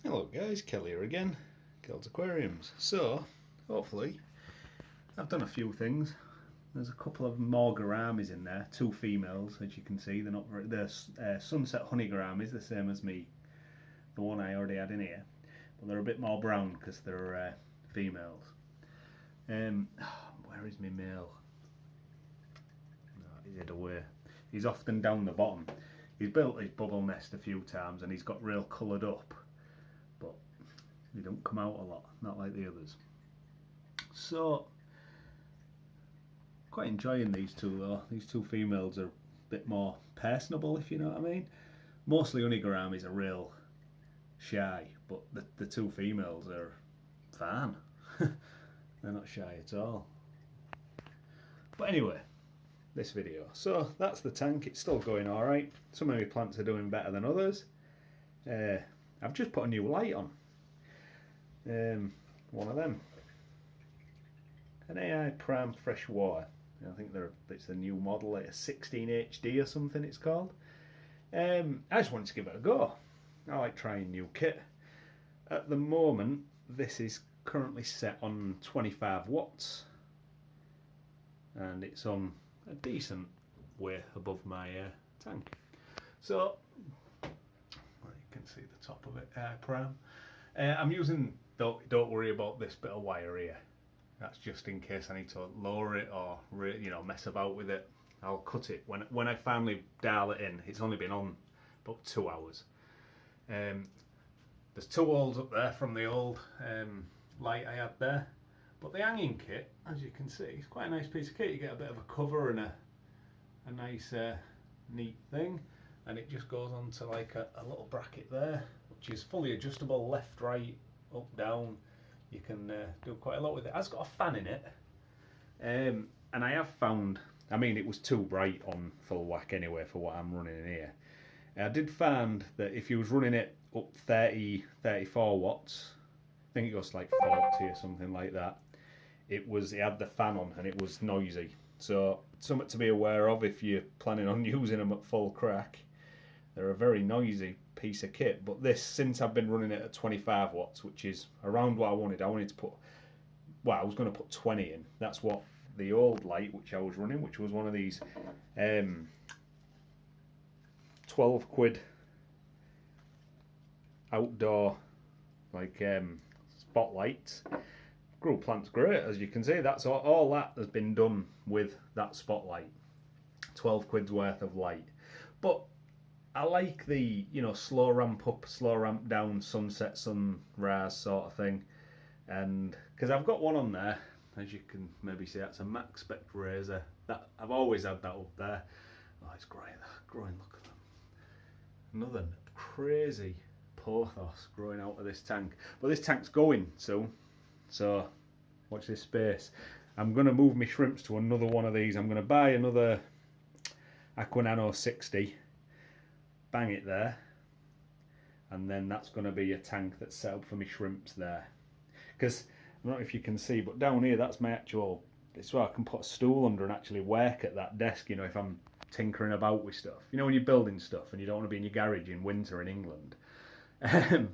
Hello guys, Kelly here again, Kel's Aquariums. So, hopefully, I've done a few things. There's a couple of more gouramis in there, two females, as you can see. They're not very, they're sunset honey gouramis, the same as me, the one I already had in here. But they're a bit more brown because they're females. Where is my male? No, he's hid away. He's often down the bottom. He's built his bubble nest a few times and he's got real coloured up. But they don't come out a lot, not like the others. So, quite enjoying these two though. These two females are a bit more personable, if you know what I mean. Mostly honey gouramis are real shy, but the two females are fun. They're not shy at all. But anyway, this video. So that's the tank. It's still going alright. Some of my plants are doing better than others. I've just put a new light on. One of them. An AI Prime Fresh Water. I think it's a new model, like a 16 HD or something it's called. I just wanted to give it a go. I like trying new kit. At the moment, this is currently set on 25 watts. And it's on a decent way above my tank. So, well, you can see the top of it, Prime. I'm using, don't worry about this bit of wire here. That's just in case I need to lower it or mess about with it. I'll cut it when I finally dial it in. It's only been on about 2 hours. There's two holes up there from the old light I had there. But the hanging kit, as you can see, it's quite a nice piece of kit. You get a bit of a cover and a nice neat thing, and it just goes onto like a little bracket there, which is fully adjustable, left, right, up, down. You can do quite a lot with it. It has got a fan in it, and I have found, I mean, it was too bright on full whack anyway for what I'm running in here. I did find that if you was running it up 34 watts, I think it goes like 40 or something like that, it had the fan on and it was noisy. So something to be aware of if you're planning on using them at full crack. They're a very noisy piece of kit, but this, since I've been running it at 25 watts, which is around what I wanted to put, well, I was going to put 20 in. That's what the old light which I was running, which was one of these 12 quid outdoor like spotlights. Grew plants great, as you can see. That's all that has been done with that spotlight. 12 quid's worth of light. But I like the, slow ramp up, slow ramp down, sunset, sunrise sort of thing. And because I've got one on there, as you can maybe see, that's a Max Spec Razor. That I've always had that up there. Oh, it's growing, look at them. Another crazy pothos growing out of this tank. But this tank's going soon. So, watch this space. I'm going to move my shrimps to another one of these. I'm going to buy another Aquanano 60, bang it there, and then that's going to be a tank that's set up for my shrimps there. Because, I don't know if you can see, but down here, that's my actual, it's where I can put a stool under and actually work at that desk, if I'm tinkering about with stuff. When you're building stuff and you don't want to be in your garage in winter in England.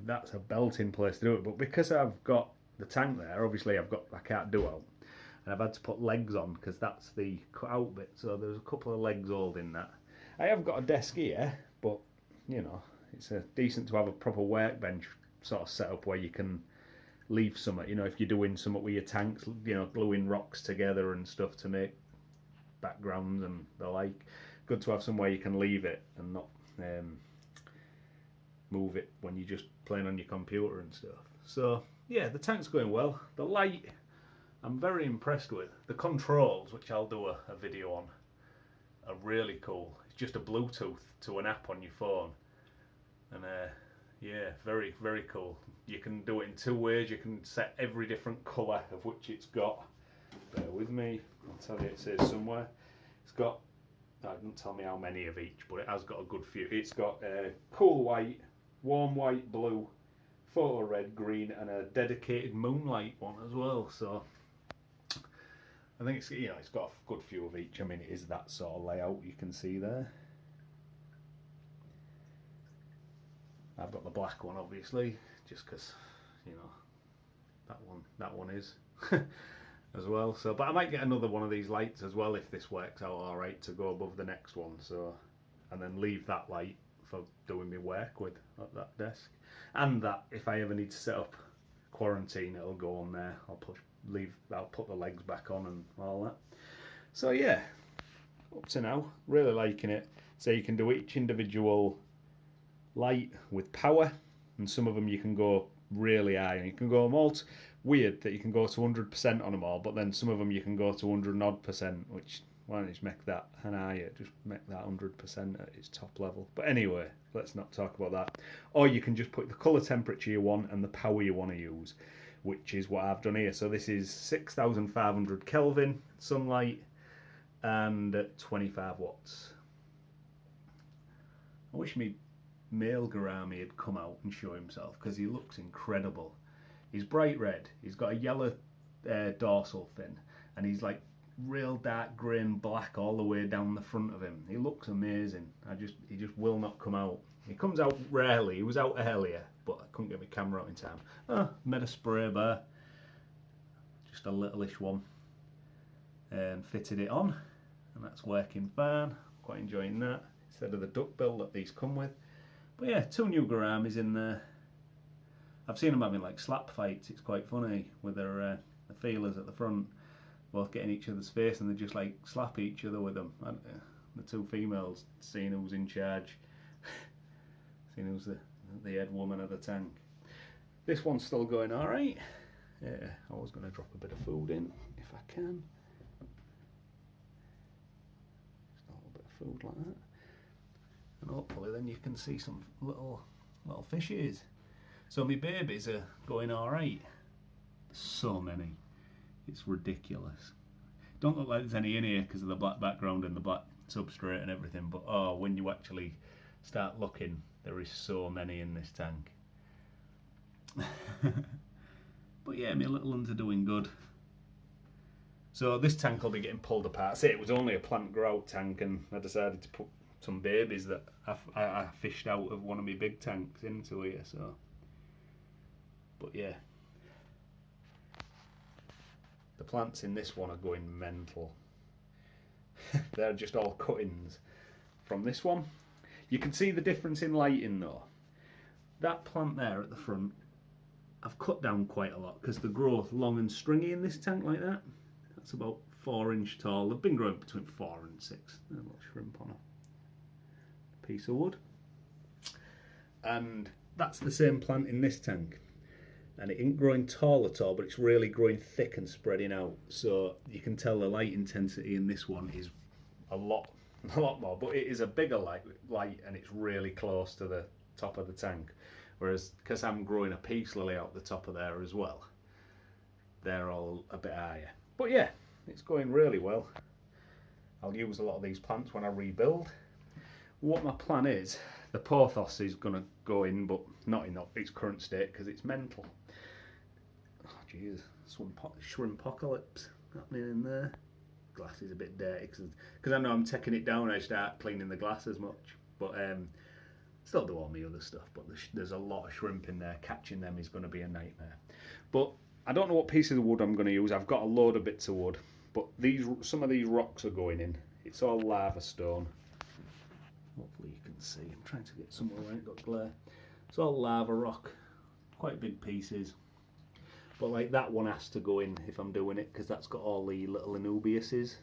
That's a belting place to do it. But because I've got the tank there, obviously I can't do out, and I've had to put legs on because that's the cut out bit, so there's a couple of legs holding that. I have got a desk here, but it's decent to have a proper workbench sort of set up where you can leave something, if you're doing something with your tanks, gluing rocks together and stuff to make backgrounds and the like. Good to have somewhere you can leave it and not move it when you're just playing on your computer and stuff. So yeah, the tank's going well. The light, I'm very impressed with. The controls, which I'll do a video on, are really cool. It's just a Bluetooth to an app on your phone. And yeah, very, very cool. You can do it in two ways. You can set every different colour of which it's got. Bear with me, I'll tell you, it says somewhere. It's got, no, it doesn't tell me how many of each, but it has got a good few. It's got cool white, warm white, blue, photo red, green, and a dedicated moonlight one as well. So I think it's got a good few of each. I mean, it is that sort of layout you can see there. I've got the black one obviously, just because, you know, that one is as well. So, but I might get another one of these lights as well if this works out all right to go above the next one. So, and then leave that light for doing my work with at that desk, and that if I ever need to set up quarantine, it'll go on there. I'll put the legs back on and all that. So yeah, up to now, really liking it. So you can do each individual light with power, and some of them you can go really high, and you can go them all weird that you can go to 100% on them all, but then some of them you can go to 100 odd percent, which why don't you just make that an higher, just make that 100% at its top level. But anyway, let's not talk about that. Or you can just put the colour temperature you want and the power you want to use, which is what I've done here. So this is 6,500 Kelvin sunlight and 25 watts. I wish me male gourami had come out and show himself, because he looks incredible. He's bright red, he's got a yellow dorsal fin, and he's like real dark grey and black all the way down the front of him. He looks amazing. He just will not come out. He comes out rarely. He was out earlier, but I couldn't get my camera out in time. Made a spray bar, just a littleish one, and fitted it on, and that's working fine. Quite enjoying that, instead of the duckbill that these come with. But yeah, 2 new gouramis in there. I've seen them having like slap fights. It's quite funny with their the feelers at the front, both getting each other's face, and they just like slap each other with them. The 2 females, seeing who's in charge, seeing who's the head woman of the tank. This one's still going all right. Yeah, I was going to drop a bit of food in if I can. Just a little bit of food like that, and hopefully then you can see some little fishes. So my babies are going all right. So many, it's ridiculous. Don't look like there's any in here because of the black background and the black substrate and everything, but oh, when you actually start looking, there is so many in this tank. But yeah, my little ones are doing good. So this tank will be getting pulled apart. Say it was only a plant grout tank, and I decided to put some babies that I fished out of one of my big tanks into here. So, but yeah, the plants in this one are going mental. They're just all cuttings from this one. You can see the difference in lighting though. That plant there at the front, I've cut down quite a lot because the growth long and stringy in this tank like that. That's about 4 inch tall. They've been growing between 4 and 6. There's a little shrimp on a piece of wood. And that's the same plant in this tank. And it ain't growing tall at all, but it's really growing thick and spreading out. So you can tell the light intensity in this one is a lot more, but it is a bigger light, and it's really close to the top of the tank. Whereas, because I'm growing a peace lily out the top of there as well, they're all a bit higher. But yeah, it's going really well. I'll use a lot of these plants when I rebuild. What my plan is, the pothos is going to go in, but not in its current state because it's mental. Oh jeez, shrimpocalypse happening in there. Glass is a bit dirty because I know I'm taking it down. I start cleaning the glass as much, but still do all my other stuff. But there's a lot of shrimp in there. Catching them is going to be a nightmare. But I don't know what pieces of wood I'm going to use. I've got a load of bits of wood, but some of these rocks are going in. It's all lava stone. Hopefully you can see. I'm trying to get somewhere where I ain't got glare. It's all lava rock, quite big pieces. But like that one has to go in if I'm doing it, because that's got all the little anubiuses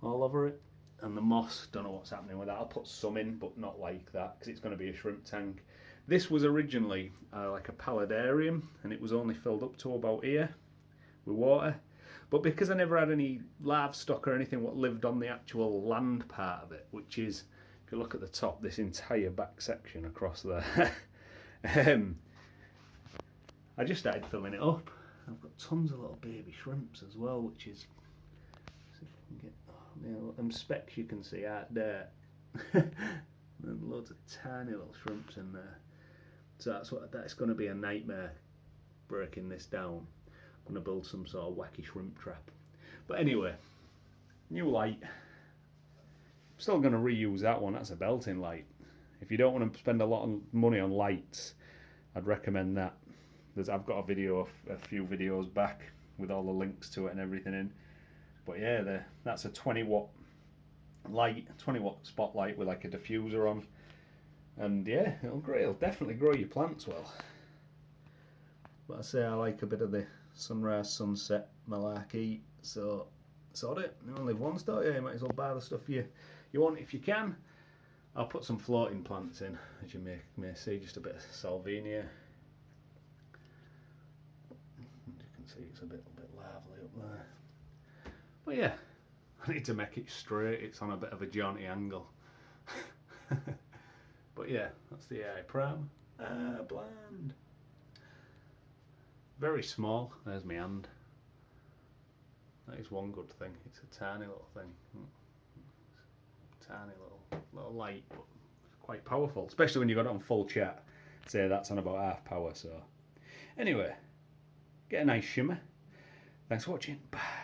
all over it. And the moss, don't know what's happening with that. I'll put some in, but not like that, because it's going to be a shrimp tank. This was originally like a paludarium, and it was only filled up to about here with water. But because I never had any livestock or anything what lived on the actual land part of it, which is, if you look at the top, this entire back section across there, I just started filling it up. I've got tons of little baby shrimps as well, which is, see if I can get, them specks you can see out there. And loads of tiny little shrimps in there. So that's going to be a nightmare breaking this down. I'm going to build some sort of wacky shrimp trap. But anyway, new light. I'm still going to reuse that one. That's a belting light. If you don't want to spend a lot of money on lights, I'd recommend that. I've got a video, a few videos back with all the links to it and everything in. But yeah, that's a 20 watt light, 20 watt spotlight with like a diffuser on. And yeah, it'll definitely grow your plants well. But I say I like a bit of the sunrise, sunset, malarkey, so sod it. You only live once, don't you? You might as well buy the stuff you want if you can. I'll put some floating plants in, as you may see, just a bit of salvinia. As you can see, it's a bit lively up there. But yeah, I need to make it straight. It's on a bit of a jaunty angle. But yeah, that's the AI Prime. Bland. Very small. There's my hand. That is one good thing. It's a tiny little thing. Tiny little light, but quite powerful. Especially when you've got it on full chat. Say that's on about half power. So anyway, get a nice shimmer. Thanks for watching. Bye.